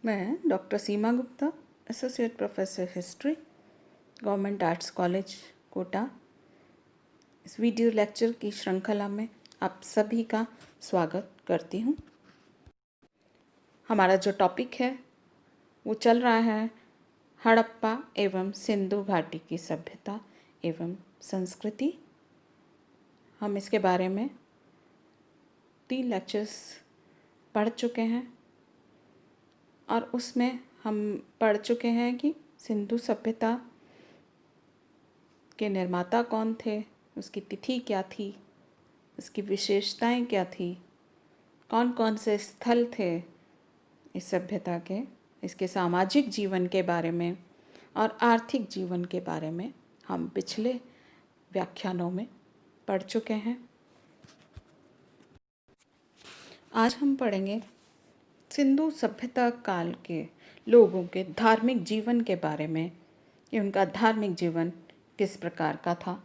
मैं doctor Seema Gupta, associate professor history, government arts college Kota, इस video lecture की श्रृंखला में आप सभी का स्वागत करती हूँ। हमारा जो टॉपिक है वो चल रहा है हड़प्पा एवं सिंधु घाटी की सभ्यता एवं संस्कृति। हम इसके बारे में 3 लेक्चर्स पढ़ चुके हैं और उसमें हम पढ़ चुके हैं कि सिंधु सभ्यता के निर्माता कौन थे, उसकी तिथि क्या थी, उसकी विशेषताएं क्या थी, कौन कौन से स्थल थे इस सभ्यता के, इसके सामाजिक जीवन के बारे में और आर्थिक जीवन के बारे में हम पिछले व्याख्यानों में पढ़ चुके हैं। आज हम पढ़ेंगे सिंधु सभ्यता काल के लोगों के धार्मिक जीवन के बारे में कि उनका धार्मिक जीवन किस प्रकार का था।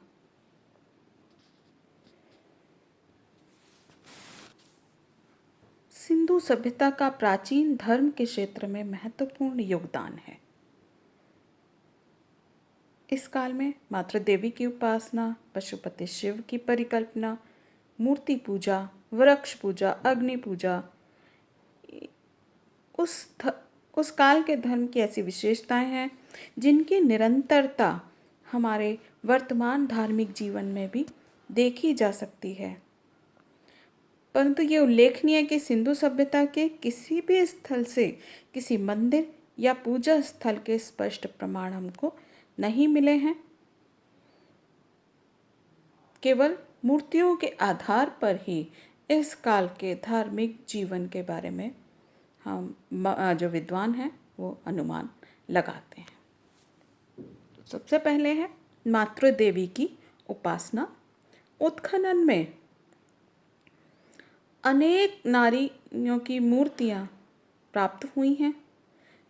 सिंधु सभ्यता का प्राचीन धर्म के क्षेत्र में महत्वपूर्ण योगदान है। इस काल में मातृ देवी की उपासना, पशुपति शिव की परिकल्पना, मूर्ति पूजा, वृक्ष पूजा, अग्नि पूजा, उस काल के धर्म की ऐसी विशेषताएं हैं जिनकी निरंतरता हमारे वर्तमान धार्मिक जीवन में भी देखी जा सकती है। परंतु ये उल्लेखनीय है कि सिंधु सभ्यता के किसी भी स्थल से किसी मंदिर या पूजा स्थल के स्पष्ट प्रमाण हमको नहीं मिले हैं। केवल मूर्तियों के आधार पर ही इस काल के धार्मिक जीवन के बारे में हम जो विद्वान हैं वो अनुमान लगाते हैं। तो सबसे पहले है मातृ देवी की उपासना। उत्खनन में अनेक नारियों की मूर्तियां प्राप्त हुई हैं,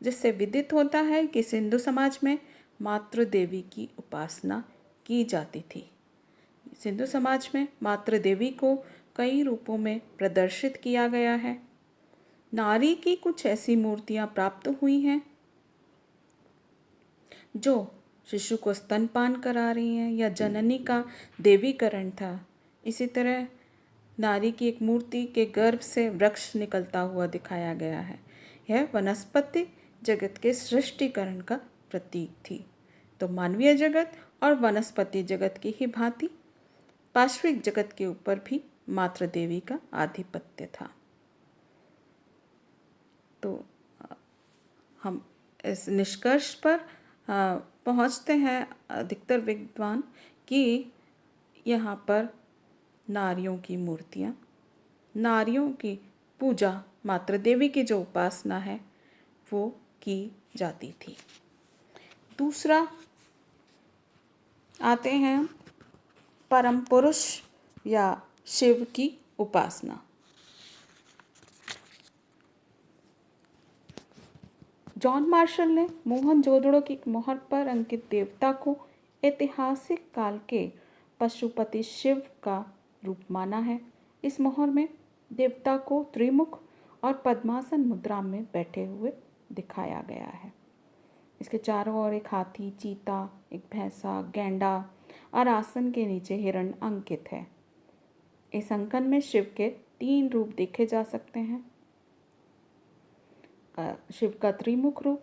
जिससे विदित होता है कि सिंधु समाज में मातृ देवी की उपासना की जाती थी। सिंधु समाज में मातृ देवी को कई रूपों में प्रदर्शित किया गया है। नारी की कुछ ऐसी मूर्तियां प्राप्त हुई हैं जो शिशु को स्तनपान करा रही हैं या जननी का देवीकरण था। इसी तरह नारी की एक मूर्ति के गर्भ से वृक्ष निकलता हुआ दिखाया गया है। यह वनस्पति जगत के सृष्टिकरण का प्रतीक थी। तो मानवीय जगत और वनस्पति जगत की ही भांति पाश्विक जगत के ऊपर भी मातृ देवी का आधिपत्य था। तो हम इस निष्कर्ष पर पहुंचते हैं अधिकतर विद्वान कि यहाँ पर नारियों की मूर्तियाँ, नारियों की पूजा, मातृ देवी की जो उपासना है वो की जाती थी। दूसरा आते हैं परम पुरुष या शिव की उपासना। जॉन मार्शल ने मोहनजोदड़ो की मोहर पर अंकित देवता को ऐतिहासिक काल के पशुपति शिव का रूप माना है। इस मोहर में देवता को त्रिमुख और पद्मासन मुद्रा में बैठे हुए दिखाया गया है। इसके चारों ओर एक हाथी, चीता, एक भैंसा, गैंडा और आसन के नीचे हिरण अंकित है। इस अंकन में शिव के 3 रूप देखे जा सकते हैं। शिव का त्रिमुख रूप,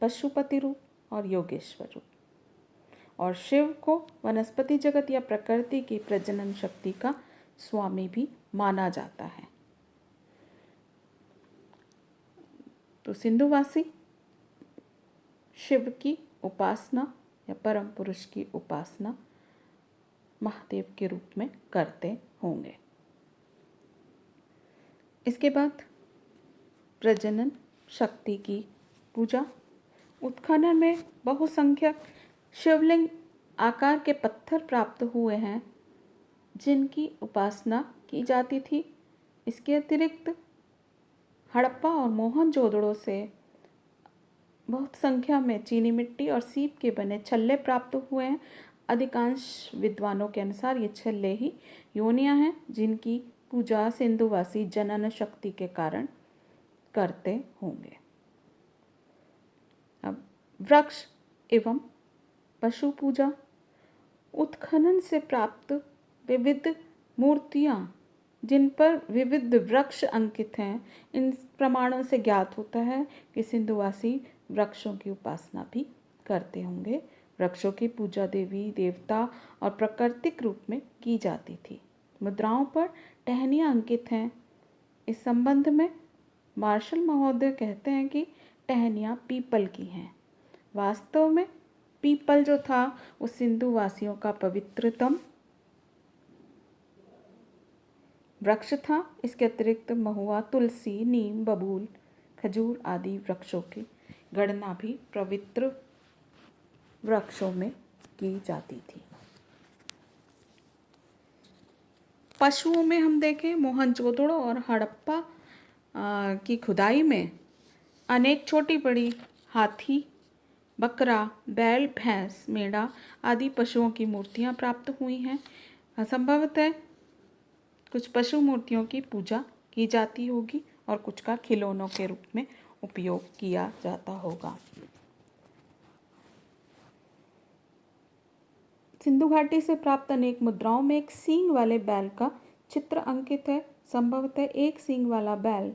पशुपति रूप और योगेश्वर रूप। और शिव को वनस्पति जगत या प्रकृति की प्रजनन शक्ति का स्वामी भी माना जाता है। तो सिंधुवासी शिव की उपासना या परम पुरुष की उपासना महादेव के रूप में करते होंगे। इसके बाद प्रजनन शक्ति की पूजा। उत्खनन में बहुसंख्यक शिवलिंग आकार के पत्थर प्राप्त हुए हैं जिनकी उपासना की जाती थी। इसके अतिरिक्त हड़प्पा और मोहनजोदड़ो से बहुत संख्या में चीनी मिट्टी और सीप के बने छल्ले प्राप्त हुए हैं। अधिकांश विद्वानों के अनुसार ये छल्ले ही योनियां हैं जिनकी पूजा सिंधुवासी जनन शक्ति के कारण करते होंगे। वृक्ष एवं पशु पूजा, उत्खनन से प्राप्त विविध मूर्तियाँ जिन पर विविध वृक्ष अंकित हैं, इन प्रमाणों से ज्ञात होता है कि सिंधुवासी वृक्षों की उपासना भी करते होंगे। वृक्षों की पूजा देवी देवता और प्राकृतिक रूप में की जाती थी। मुद्राओं पर टहनियाँ अंकित हैं। इस संबंध में मार्शल महोदय कहते हैं कि टहनियाँ पीपल की हैं। वास्तव में पीपल जो था वो सिंधुवासियों का पवित्रतम वृक्ष था। इसके अतिरिक्त महुआ, तुलसी, नीम, बबूल, खजूर आदि वृक्षों की गणना भी पवित्र वृक्षों में की जाती थी। पशुओं में हम देखें, मोहनजोदड़ो और हड़प्पा की खुदाई में अनेक छोटी बड़ी हाथी, बकरा, बैल, भैंस, मेढ़ा आदि पशुओं की मूर्तियां प्राप्त हुई हैं। संभवतः कुछ पशु मूर्तियों की पूजा की जाती होगी और कुछ का खिलौनों के रूप में उपयोग किया जाता होगा। सिंधु घाटी से प्राप्त अनेक मुद्राओं में एक सींग वाले बैल का चित्र अंकित है। संभवतः एक सींग वाला बैल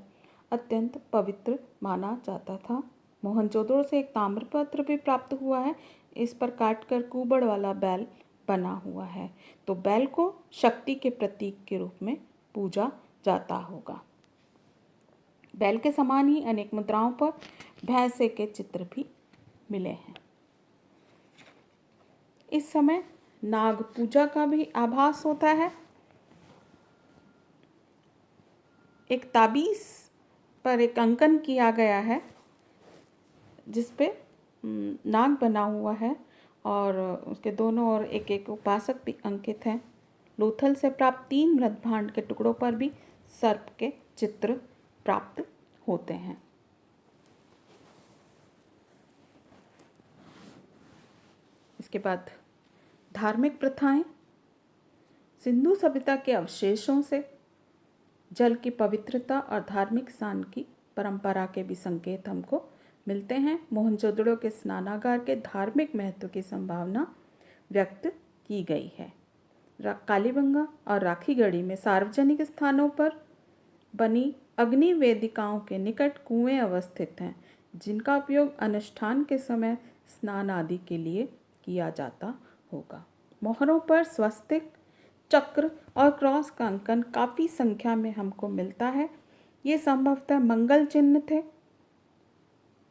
अत्यंत पवित्र माना जाता था। मोहनजोदड़ो से एक ताम्रपत्र भी प्राप्त हुआ है। इस पर काटकर कुबड़ वाला बैल बना हुआ है, तो बैल को शक्ति के प्रतीक के रूप में पूजा जाता होगा। बैल के समान ही अनेक मुद्राओं पर भैंसे के चित्र भी मिले हैं। इस समय नाग पूजा का भी आभास होता है। एक ताबीज पर एक अंकन किया गया है जिस पे नाग बना हुआ है और उसके दोनों ओर एक एक उपासक भी अंकित हैं। लोथल से प्राप्त 3 मृदभांड के टुकड़ों पर भी सर्प के चित्र प्राप्त होते हैं। इसके बाद धार्मिक प्रथाएं। सिंधु सभ्यता के अवशेषों से जल की पवित्रता और धार्मिक स्नान की परंपरा के भी संकेत हमको मिलते हैं। मोहनजोदड़ो के स्नानागार के धार्मिक महत्व की संभावना व्यक्त की गई है। कालीबंगा और राखीगढ़ी में सार्वजनिक स्थानों पर बनी अग्नि वेदिकाओं के निकट कुएं अवस्थित हैं, जिनका उपयोग अनुष्ठान के समय स्नान आदि के लिए किया जाता होगा। मोहरों पर स्वस्तिक, चक्र और क्रॉस का अंकन काफ़ी संख्या में हमको मिलता है। ये संभवतः मंगल चिन्ह थे।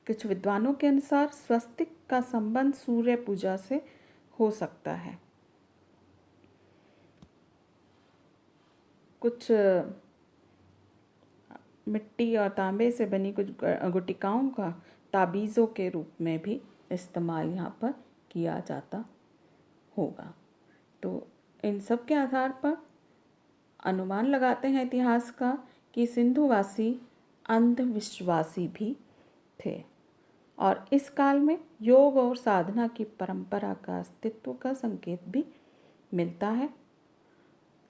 कुछ विद्वानों के अनुसार स्वस्तिक का संबंध सूर्य पूजा से हो सकता है। कुछ मिट्टी और तांबे से बनी कुछ गुटिकाओं का ताबीज़ों के रूप में भी इस्तेमाल यहाँ पर किया जाता होगा। तो इन सब के आधार पर अनुमान लगाते हैं इतिहासकार कि सिंधुवासी अंधविश्वासी भी थे और इस काल में योग और साधना की परंपरा का अस्तित्व का संकेत भी मिलता है,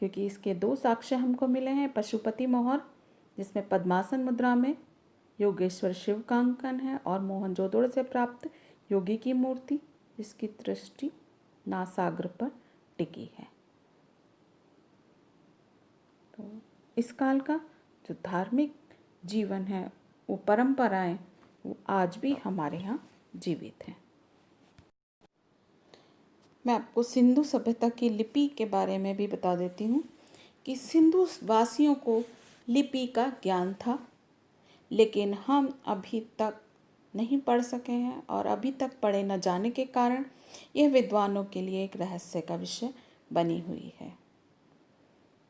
क्योंकि इसके 2 साक्ष्य हमको मिले हैं। पशुपति मोहर, जिसमें पद्मासन मुद्रा में योगेश्वर शिव का अंकन है, और मोहनजोदड़ो से प्राप्त योगी की मूर्ति जिसकी दृष्टि नासाग्र पर टिकी है। तो इस काल का जो धार्मिक जीवन है, वो परंपराएं, वो आज भी हमारे यहाँ जीवित हैं। मैं आपको सिंधु सभ्यता की लिपि के बारे में भी बता देती हूँ कि सिंधु वासियों को लिपि का ज्ञान था, लेकिन हम अभी तक नहीं पढ़ सके हैं और अभी तक पढ़े न जाने के कारण यह विद्वानों के लिए एक रहस्य का विषय बनी हुई है।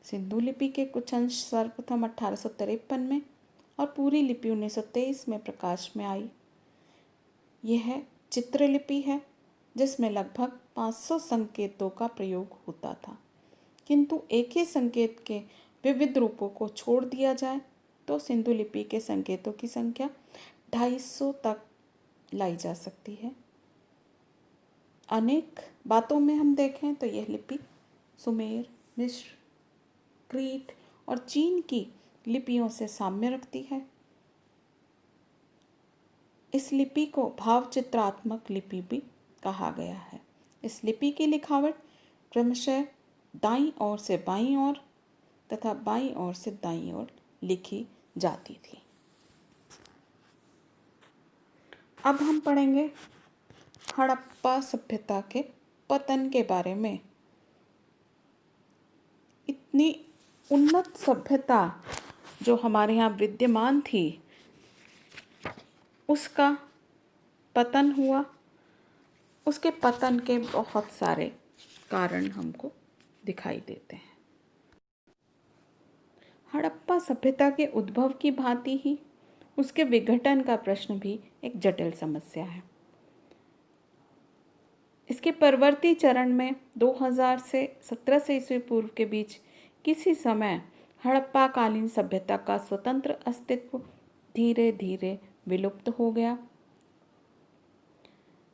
सिंधु लिपि के कुछ अंश सर्वप्रथम 1853 में और पूरी लिपि 1923 में प्रकाश में आई। यह चित्रलिपि है जिसमें लगभग 500 संकेतों का प्रयोग होता था, किंतु एक ही संकेत के विविध रूपों को छोड़ दिया जाए तो सिंधु लिपि के संकेतों की संख्या 250 तक लाई जा सकती है। अनेक बातों में हम देखें तो यह लिपि सुमेर, मिस्र, क्रीट और चीन की लिपियों से साम्य रखती है। इस लिपि को भावचित्रात्मक लिपि भी कहा गया है। इस लिपि की लिखावट क्रमशः दाईं ओर से बाईं ओर तथा बाईं ओर से दाईं ओर लिखी जाती थी। अब हम पढ़ेंगे हड़प्पा सभ्यता के पतन के बारे में। इतनी उन्नत सभ्यता जो हमारे यहाँ विद्यमान थी, उसका पतन हुआ। उसके पतन के बहुत सारे कारण हमको दिखाई देते हैं। हड़प्पा सभ्यता के उद्भव की भांति ही उसके विघटन का प्रश्न भी एक जटिल समस्या है। इसके परवर्ती चरण में 2000 से 1700 ईस्वी पूर्व के बीच किसी समय हड़प्पा कालीन सभ्यता का स्वतंत्र अस्तित्व धीरे धीरे विलुप्त हो गया।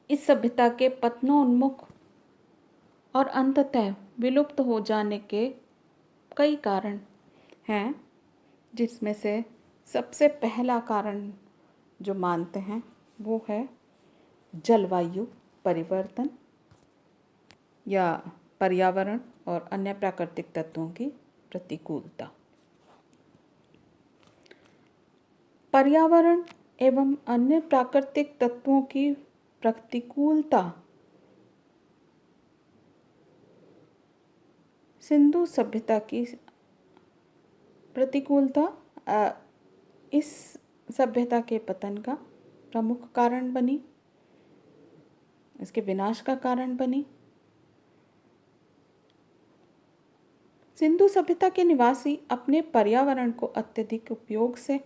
इस सभ्यता के पतनोन्मुख और अंततः विलुप्त हो जाने के कई कारण हैं, जिसमें से सबसे पहला कारण जो मानते हैं वो है जलवायु परिवर्तन या पर्यावरण और अन्य प्राकृतिक तत्वों की प्रतिकूलता। पर्यावरण एवं अन्य प्राकृतिक तत्वों की प्रतिकूलता सिंधु सभ्यता की प्रतिकूलता इस सभ्यता के पतन का प्रमुख कारण बनी, इसके विनाश का कारण बनी। सिंधु सभ्यता के निवासी अपने पर्यावरण को अत्यधिक उपयोग से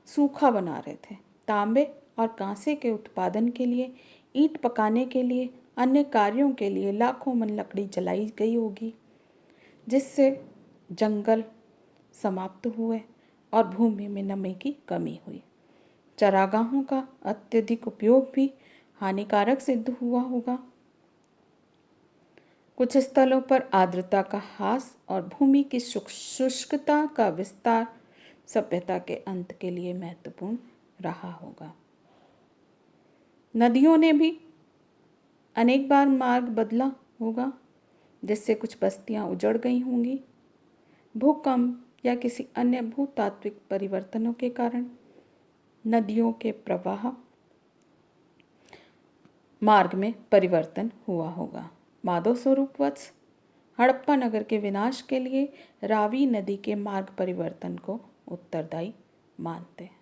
सूखा बना रहे थे। तांबे और कांसे के उत्पादन के लिए, ईंट पकाने के लिए, अन्य कार्यों के लिए लाखों मन लकड़ी जलाई गई होगी, जिससे जंगल समाप्त हुए और भूमि में नमी की कमी हुई। चरागाहों का अत्यधिक उपयोग भी हानिकारक सिद्ध हुआ होगा। कुछ स्थलों पर आर्द्रता का ह्रास और भूमि की शुष्कता का विस्तार सभ्यता के अंत के लिए महत्वपूर्ण रहा होगा। नदियों ने भी अनेक बार मार्ग बदला होगा, जिससे कुछ बस्तियां उजड़ गई होंगी। भूकंप या किसी अन्य भूतात्विक परिवर्तनों के कारण नदियों के प्रवाह मार्ग में परिवर्तन हुआ होगा। माधव स्वरूपवश हड़प्पा नगर के विनाश के लिए रावी नदी के मार्ग परिवर्तन को उत्तरदायी मानते हैं।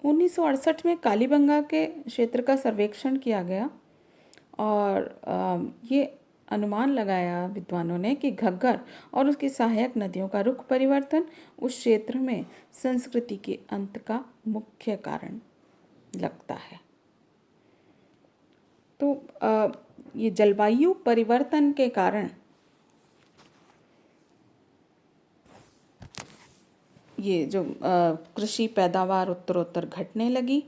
1968 में कालीबंगा के क्षेत्र का सर्वेक्षण किया गया और ये अनुमान लगाया विद्वानों ने कि घग्गर और उसकी सहायक नदियों का रुख परिवर्तन उस क्षेत्र में संस्कृति के अंत का मुख्य कारण लगता है। तो ये जलवायु परिवर्तन के कारण ये जो कृषि पैदावार उत्तरोत्तर घटने लगी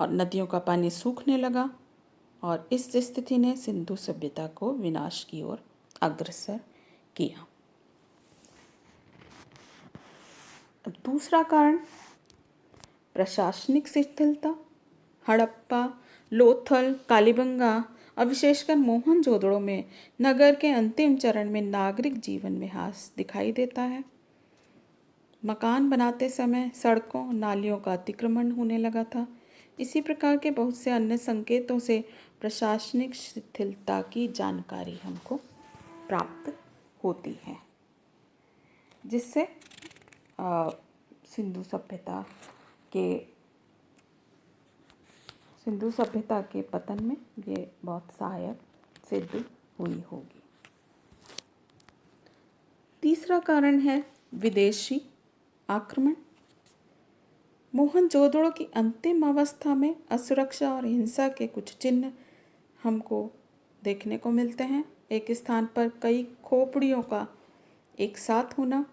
और नदियों का पानी सूखने लगा, और इस स्थिति ने सिंधु सभ्यता को विनाश की ओर अग्रसर किया। अब दूसरा कारण प्रशासनिक शिथिलता। हड़प्पा, लोथल, कालीबंगा और विशेषकर मोहनजोदड़ो में नगर के अंतिम चरण में नागरिक जीवन में ह्रास दिखाई देता है। मकान बनाते समय सड़कों, नालियों का अतिक्रमण होने लगा था। इसी प्रकार के बहुत से अन्य संकेतों से प्रशासनिक शिथिलता की जानकारी हमको प्राप्त होती है, जिससे सिंधु सभ्यता के पतन में ये बहुत सहायक सिद्ध हुई होगी। तीसरा कारण है विदेशी आक्रमण। मोहनजोदड़ो की अंतिम अवस्था में असुरक्षा और हिंसा के कुछ चिन्ह हमको देखने को मिलते हैं। एक स्थान पर कई खोपड़ियों का एक साथ होना,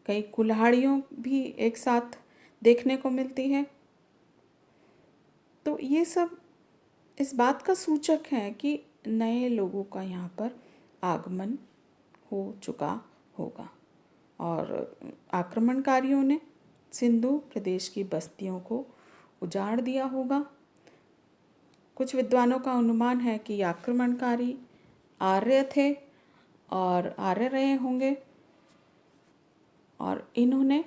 कई कुल्हाड़ियों भी एक साथ देखने को मिलती है। तो ये सब इस बात का सूचक है कि नए लोगों का यहाँ पर आगमन हो चुका होगा। और आक्रमणकारियों ने सिंधु प्रदेश की बस्तियों को उजाड़ दिया होगा। कुछ विद्वानों का अनुमान है कि आक्रमणकारी आर्य थे और आर्य रहे होंगे और इन्होंने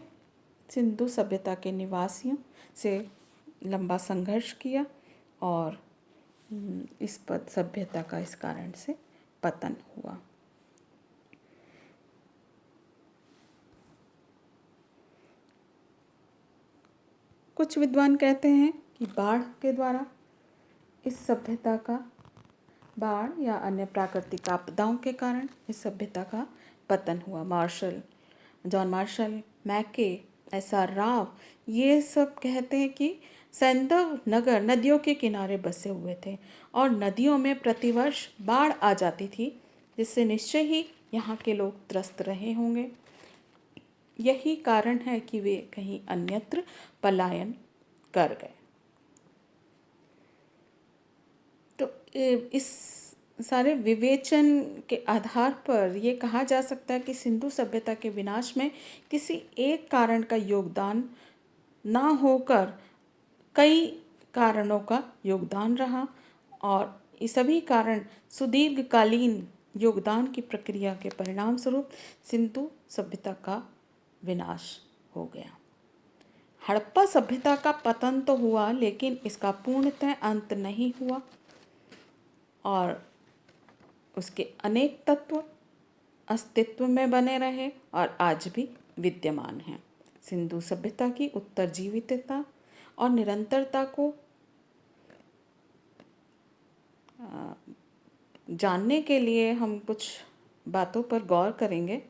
सिंधु सभ्यता के निवासियों से लंबा संघर्ष किया और इस सभ्यता का इस कारण से पतन हुआ। कुछ विद्वान कहते हैं कि बाढ़ के द्वारा इस सभ्यता का, बाढ़ या अन्य प्राकृतिक आपदाओं के कारण इस सभ्यता का पतन हुआ। जॉन मार्शल, मैके, एस.आर. राव, ये सब कहते हैं कि सैंधव नगर नदियों के किनारे बसे हुए थे और नदियों में प्रतिवर्ष बाढ़ आ जाती थी, जिससे निश्चय ही यहाँ के लोग त्रस्त रहे होंगे। यही कारण है कि वे कहीं अन्यत्र पलायन कर गए। तो इस सारे विवेचन के आधार पर ये कहा जा सकता है कि सिंधु सभ्यता के विनाश में किसी एक कारण का योगदान ना होकर कई कारणों का योगदान रहा और ये सभी कारण सुदीर्घकालीन योगदान की प्रक्रिया के परिणाम स्वरूप सिंधु सभ्यता का विनाश हो गया। हड़प्पा सभ्यता का पतन तो हुआ, लेकिन इसका पूर्णतः अंत नहीं हुआ और उसके अनेक तत्व अस्तित्व में बने रहे और आज भी विद्यमान हैं। सिंधु सभ्यता की उत्तरजीवितता और निरंतरता को जानने के लिए हम कुछ बातों पर गौर करेंगे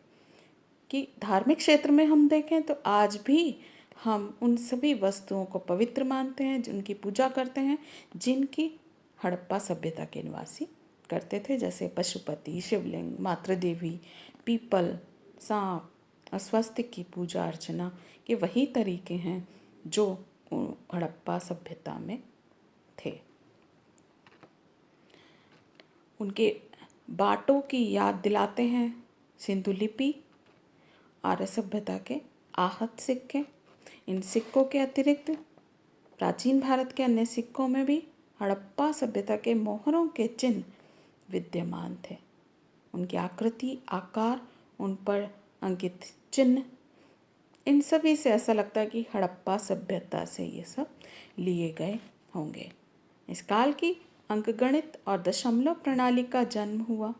कि धार्मिक क्षेत्र में हम देखें तो आज भी हम उन सभी वस्तुओं को पवित्र मानते हैं, जिनकी पूजा करते हैं, जिनकी हड़प्पा सभ्यता के निवासी करते थे, जैसे पशुपति, शिवलिंग, मातृदेवी, पीपल, सांप, अस्वस्तिक की पूजा अर्चना के वही तरीके हैं जो हड़प्पा सभ्यता में थे। उनके बाटों की याद दिलाते हैं सिंधु लिपि, आर्य सभ्यता के आहत सिक्के। इन सिक्कों के अतिरिक्त प्राचीन भारत के अन्य सिक्कों में भी हड़प्पा सभ्यता के मोहरों के चिन्ह विद्यमान थे। उनकी आकृति, आकार, उन पर अंकित चिन्ह, इन सभी से ऐसा लगता है कि हड़प्पा सभ्यता से ये सब लिए गए होंगे। इस काल की अंकगणित और दशमलव प्रणाली का जन्म हुआ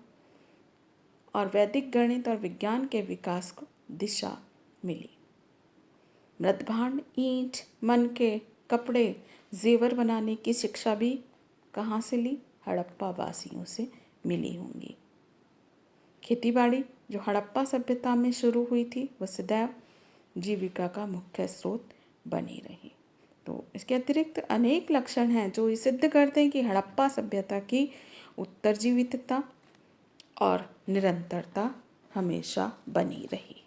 और वैदिक गणित और विज्ञान के विकास को दिशा मिली। मृदभांड, ईंट, मनके, कपड़े, जेवर बनाने की शिक्षा भी कहाँ से ली? हड़प्पा वासियों से मिली होंगी। खेतीबाड़ी जो हड़प्पा सभ्यता में शुरू हुई थी, वह सदैव जीविका का मुख्य स्रोत बनी रही। तो इसके अतिरिक्त अनेक लक्षण हैं जो ये सिद्ध करते हैं कि हड़प्पा सभ्यता की उत्तरजीवितता और निरंतरता हमेशा बनी रही।